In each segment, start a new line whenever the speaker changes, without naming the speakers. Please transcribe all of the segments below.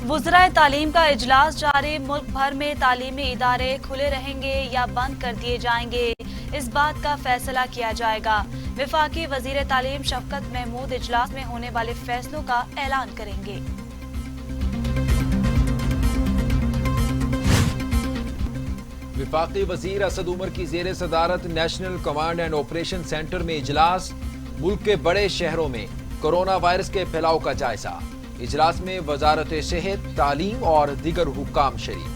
वज़राए तालीम का इजलास जारी। मुल्क भर में तालीमी इदारे खुले रहेंगे या बंद कर दिए जाएंगे, इस बात का फैसला किया जाएगा। वफाकी वज़ीर तालीम शफकत महमूद इजलास में होने वाले फैसलों का ऐलान करेंगे।
वफाकी वजीर असद उमर की ज़ेर सदारत national command and operation centre में इजलास। मुल्क के बड़े शहरों में कोरोना वायरस के फैलाव का जायजा। इजलास में वजारत सेहत, तालीम और दीगर हुक्काम शरीक।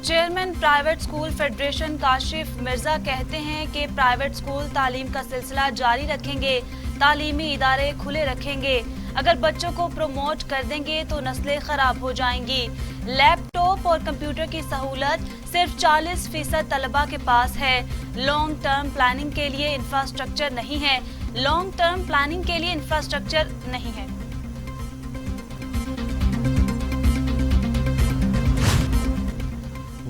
Chairman private school federation Kashif Mirza कहते हैं कि प्राइवेट स्कूल तालीम का सिलसिला जारी रखेंगे, तालीमी इदारे खुले रखेंगे। अगर बच्चों को प्रमोट कर देंगे तो नस्लें खराब हो जाएंगी। लैपटॉप और कंप्यूटर की सहूलत सिर्फ 40% तलबा के पास है। लॉन्ग टर्म प्लानिंग के लिए इंफ्रास्ट्रक्चर नहीं है। लॉन्ग टर्म प्लानिंग के लिए इंफ्रास्ट्रक्चर नहीं है।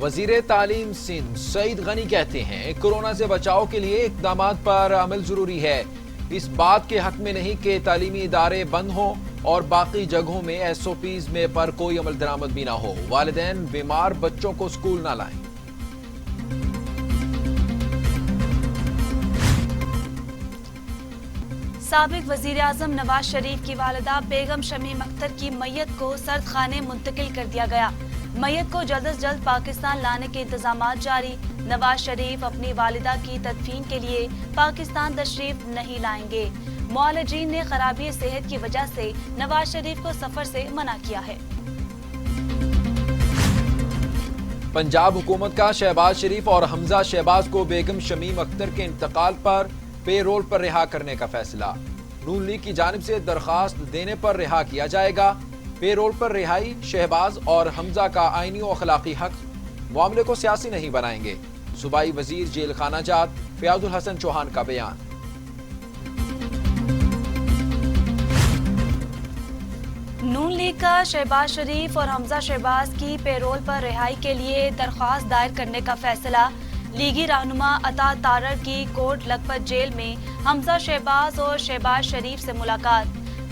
वजीर तालीम सिंध सईद गनी कहते हैं कोरोना से बचाव के लिए इक़दामात पर अमल जरूरी है। इस बात के हक में नहीं कि तालीमी इदारे बंद हों और बाकी जगहों में SOPs में पर कोई अमल दरामद भी ना हो। वालिदैन बीमार बच्चों को स्कूल ना लाएं।
साबिक वजीर आजम नवाज शरीफ की वालिदा बेगम शमीम अख्तर की मैयत को सर्द खाने मुंतकिल कर दिया गया। मैयत को जल्द से जल्द पाकिस्तान लाने के इंतजामात जारी। नवाज शरीफ अपनी वालिदा की तदफीन के लिए पाकिस्तान तशरीफ नहीं लाएंगे। मुआलजीन ने खराबी सेहत की वजह से नवाज शरीफ को सफर से मना किया है।
पंजाब हुकूमत का शहबाज शरीफ और हमजा शहबाज को बेगम शमीम अख्तर के इंतकाल पर पे रोल पर रिहा करने का फैसला। नून लीग की जानिब से दरखास्त देने पर रिहा किया जाएगा। पे रोल पर रिहाई शहबाज और हमजा का आईनी और अखलाकी हक। मामले को सियासी नहीं बनाएंगे। सूबाई वजीर जेल खाना जात फयाजुल हसन चौहान का बयान।
नून लीग का शहबाज शरीफ और हमजा शहबाज की पेरोल पर रिहाई के लिए दरख्वास्त दायर करने का फैसला। लीगी रहनुमा अता तारर की कोट लखपत जेल में हमजा शहबाज और शहबाज शरीफ से मुलाकात।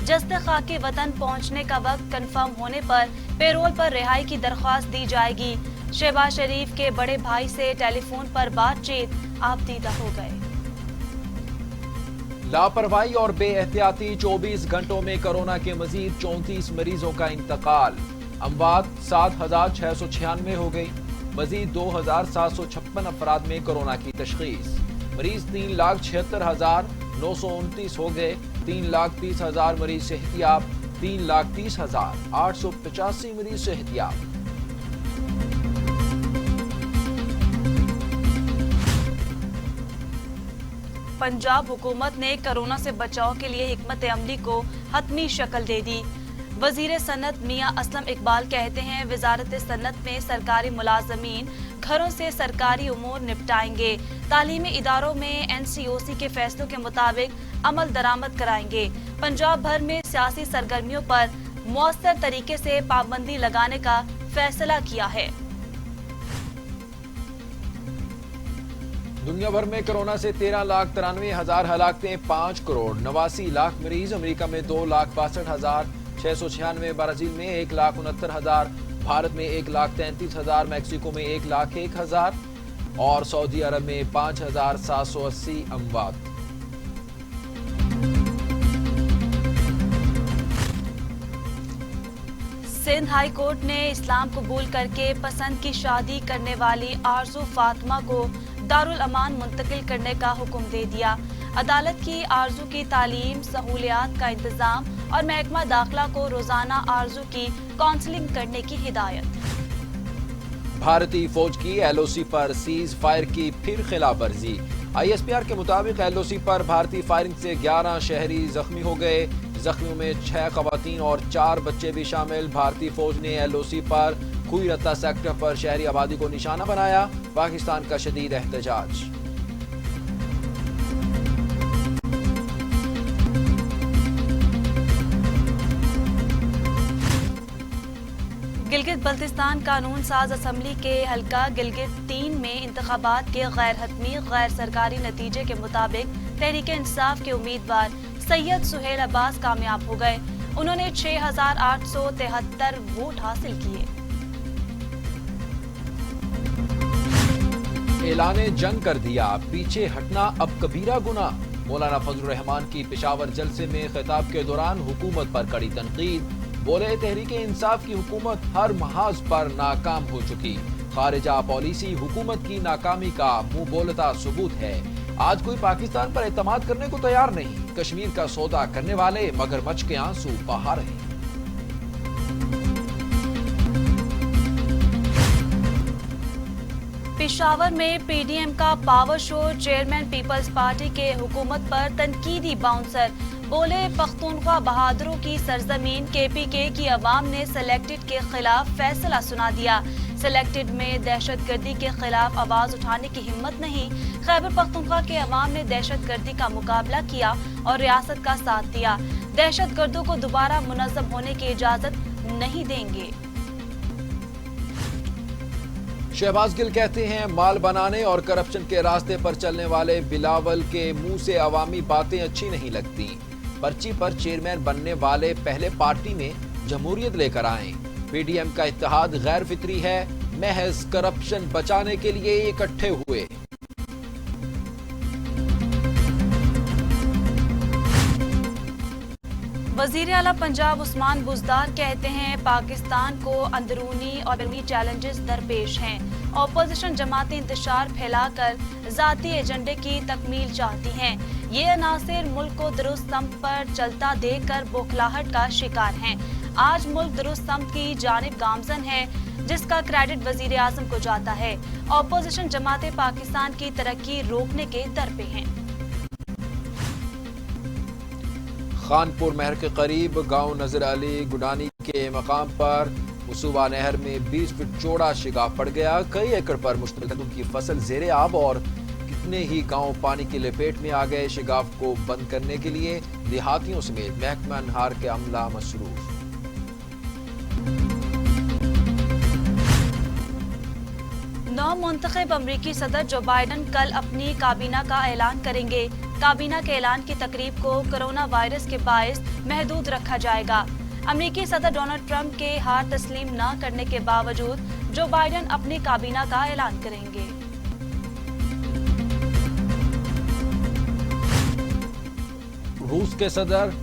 जस्त खाकी वतन पहुंचने का वक्त कंफर्म होने पर पेरोल पर रिहाई की दरख्वास्त दी जाएगी। शहबाज शरीफ के बड़े भाई से टेलीफोन पर बातचीत, आप दीदा हो गए।
लापरवाही और बेएहतियाती 24 घंटों में कोरोना के मजीद 34 मरीजों का इंतकाल। अमवात 7,696 हो गई। मजीद 2,756 अफराद में कोरोना की तशखीस। मरीज 3,76,929 हो गए। 3,30,000 मरीज सेहतियाब। 3,30,885 मरीज सेहतियाब।
पंजाब हुकूमत ने कोरोना से बचाव के लिए हिकमत अमली को हतमी शक्ल दे दी। वजीर सनत मियां असलम इकबाल कहते हैं वजारत सनत में सरकारी मुलाजमीन घरों से सरकारी उमूर निपटाएंगे। तालीमी इदारों में NCOC के फैसलों के मुताबिक अमल दरामद कराएंगे। पंजाब भर में सियासी सरगर्मियों पर मौसर तरीके से पाबंदी लगाने का फैसला किया है।
दुनिया भर में कोरोना से 13,93,000 हलाकतें, 5 करोड़ 89 लाख मरीज। अमेरिका में 2,62,696, ब्राजील में 1,69,000, भारत में 1,33,000, मैक्सिको में 1,01,000 और सऊदी अरब में 5,780 अमवात।
सिंध हाई कोर्ट ने इस्लाम कबूल करके पसंद की शादी करने वाली आरजू फातिमा को दारुल अमान मुंतकिल करने का हुक्म दे दिया। अदालत की आरजू की तालीम, सहूलियात का इंतजाम और महकमा दाखिला को रोजाना आरजू की काउंसलिंग करने की हिदायत।
भारतीय फौज की LOC पर सीज फायर की फिर खिलाफ वर्जी। ISPR के मुताबिक LOC पर भारतीय फायरिंग से 11 शहरी जख्मी हो गए। जख्मियों में 6 खवातीन और 4 बच्चे भी शामिल। भारतीय फौज ने LOC पर खुई रत्ता सेक्टर पर शहरी आबादी को निशाना बनाया। पाकिस्तान का शदीद एहतजाज।
गिलगित बल्तिस्तान कानून साज असम्बली के हल्का गिलगित 3 में इंतखाबात के गैर हतमी गैर सरकारी नतीजे के मुताबिक तहरीक इंसाफ के उम्मीदवार सैयद सुहेल अब्बास कामयाब हो गए। उन्होंने 6,873 वोट हासिल किए।
ऐलाने जंग कर दिया, पीछे हटना अब कबीरा गुनाह। मौलाना फजलुर रहमान की पेशावर जलसे में खिताब के दौरान हुकूमत पर कड़ी तनकीद। बोले, तहरीके इंसाफ की हुकूमत हर महाज पर नाकाम हो चुकी। खारिजा पॉलिसी हुकूमत की नाकामी का मुंह बोलता सबूत है। आज कोई पाकिस्तान पर एतमाद करने को तैयार नहीं। कश्मीर का सौदा करने वाले मगरमच्छ के आंसू बहा रहे।
पेशावर में पीडीएम का power show. Chairman Peoples Party के हुकूमत पर तनकीदी बाउंसर। बोले, पख्तूनख्वा बहादुरों की सरजमीन केपीके की अवाम ने सिलेक्टेड के खिलाफ फैसला सुना दिया। सिलेक्टेड में दहशतगर्दी के खिलाफ आवाज उठाने की हिम्मत नहीं। खैबर पख्तूनख्वा के अवाम ने दहशतगर्दी का मुकाबला किया और रियासत का साथ दिया। दहशतगर्दों को दोबारा मुनज़्ज़म होने की इजाजत नहीं देंगे।
शहबाज गिल कहते हैं, माल बनाने और करप्शन के रास्ते पर चलने वाले बिलावल के मुंह से अवामी बातें अच्छी नहीं लगती। पर्ची पर चेयरमैन बनने वाले पहले पार्टी में जमहूरियत लेकर आए। पीडीएम का इत्तेहाद गैर फितरी है, महज करप्शन बचाने के लिए इकट्ठे हुए।
वजीर आला पंजाब उस्मान बुज़दार कहते हैं, पाकिस्तान को अंदरूनी और बैरूनी चैलेंजेस दरपेश हैं। ऑपोजिशन जमाती इंतशार फैलाकर ज़ाती एजेंडे की तकमील चाहती हैं। ये अनासिर मुल्क को दुरुस्त सम्त पर चलता देखकर बौखलाहट का शिकार हैं। आज मुल्क दुरुस्त सम्त की जानिब गामजन है, जिसका क्रेडिट वजीर आज़म को जाता है। ऑपोजिशन जमातें पाकिस्तान की तरक्की रोकने के दर पे हैं।
खानपुर महर के करीब गांव नजर अली गुडानी के मकाम पर मुसूबा नहर में 20 फीट चौड़ा शिगाफ पड़ गया। कई एकड़ पर मुश्तमिल गंदम की फसल ज़ेरे आब और कितने ही गांव पानी की लपेट में आ गए। शिगाफ को बंद करने के लिए देहातियों समेत महकमा अन्हार के अमला मसरूफ।
नौ मुंतखब अमरीकी सदर जो बाइडन कल अपनी काबीना का ऐलान करेंगे। काबीना के ऐलान की तकरीब को कोरोना वायरस के बायस महदूद रखा जाएगा। अमरीकी सदर डोनाल्ड ट्रंप के हार तस्लीम न करने के बावजूद जो बाइडन अपनी काबीना का ऐलान करेंगे।
रूस के सदर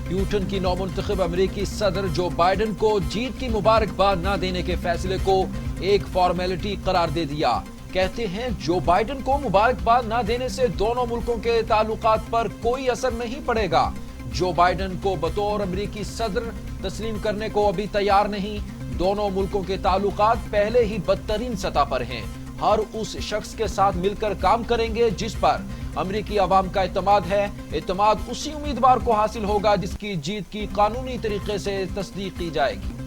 पुतिन की नौमुंतखब अमरीकी सदर जो बाइडन को जीत की मुबारकबाद न देने के फैसले को एक फॉर्मेलिटी करार दे दिया। कहते हैं, जो बाइडन को मुबारकबाद न देने से दोनों मुल्कों के ताल्लुकात पर कोई असर नहीं पड़ेगा। जो बाइडन को बतौर अमरीकी सदर तस्लीम करने को अभी तैयार नहीं। दोनों मुल्कों के ताल्लुकात पहले ही बदतरीन सतह पर हैं। हर उस शख्स के साथ मिलकर काम करेंगे जिस पर अमरीकी अवाम का एतमाद है। एतमाद उसी उम्मीदवार को हासिल होगा जिसकी जीत की कानूनी तरीके से तस्दीक की जाएगी।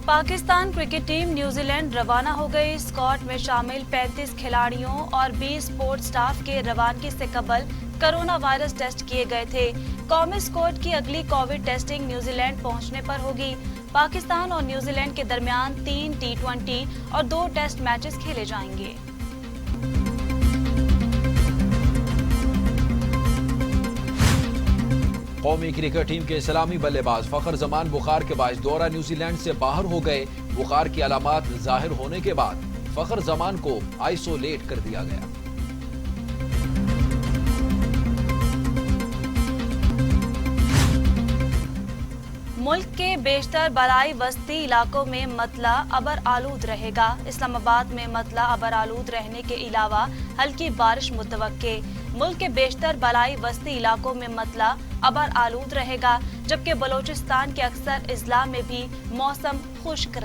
पाकिस्तान क्रिकेट टीम न्यूजीलैंड रवाना हो गई। स्क्वाड में शामिल 35 खिलाड़ियों और 20 स्पोर्ट स्टाफ के रवानगी से कबल कोरोना वायरस टेस्ट किए गए थे। कौमी स्क्वाड की अगली कोविड टेस्टिंग न्यूजीलैंड पहुंचने पर होगी। पाकिस्तान और न्यूजीलैंड के दरमियान 3 T20 और 2 टेस्ट मैचेस खेले जाएंगे।
कौमी क्रिकेट टीम के सलामी बल्लेबाज फखर जमान बुखार के बायस दौरा न्यूजीलैंड से बाहर हो गए। बुखार की अलामात जाहिर होने के बाद फखर जमान को आइसोलेट कर दिया गया।
मुल्क के बेशतर बराई वस्ती इलाकों में मतला अबर आलूद रहेगा। इस्लामाबाद में मतला अबर आलूद रहने के अलावा हल्की बारिश मुतवक्के। मुल्क के बेशतर बलाई वस्ती इलाकों में मतला अबर आलूद रहेगा, जबकि बलोचिस्तान के अक्सर अजला में भी मौसम खुश्क रहेगा।